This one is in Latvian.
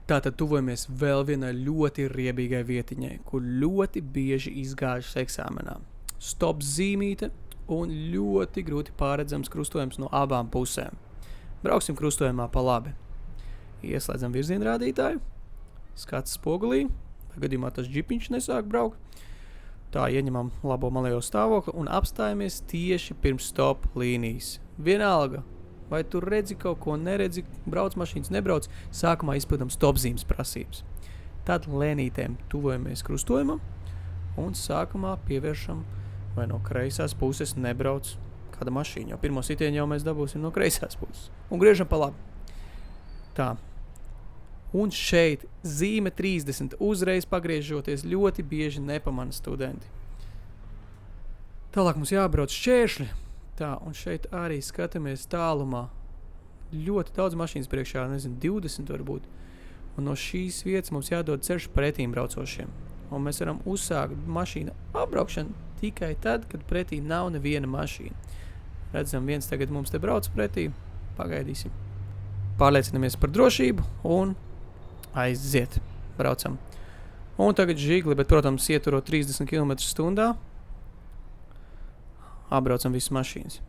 Tātad tuvojamies vēl vienai ļoti riebīgai vietiņai, kur ļoti bieži izgājušas eksāmenā. Stop zīmīte un ļoti grūti pārredzams krustojums no abām pusēm. Brauksim krustojumā pa labi. Ieslēdzam virzienrādītāju, skats spogulī, vai gadījumā tas džipiņš nesāk braukt. Tā ieņemam labo malējo stāvokli un apstājamies tieši pirms stop līnijas. Vienalga, vai tu redzi kaut ko, neredzi, brauc mašīnas, nebrauc, sākumā izpildam stopzīmes prasības. Tad lēnītēm tuvojamies krustojumam un sākumā pievēršam, vai no kreisās puses nebrauc kāda mašīna. Jau pirmo sitienu jau mēs dabūsim no kreisās puses. Un griežam pa labi. Tā. Un šeit zīme 30 uzreiz pagriežoties ļoti bieži nepamana studenti. Tālāk mums jābrauc šķēršļi. Tā, un šeit arī skatāmies tālumā. Ļoti daudz mašīnas priekšā, 20 varbūt. Un no šīs vietas mums jādod ceļš pretīm braucošiem. Un mēs varam uzsākt mašīnu apbraukšanu tikai tad, kad pretī nav neviena mašīna. Redzam, viens tagad mums te brauc pretī. Pagaidīsim. Pārliecinamies par drošību un aiziet. Braucam. Un tagad žigli, bet, protams, ieturot 30 km/h. Apbraucam visas mašīnas.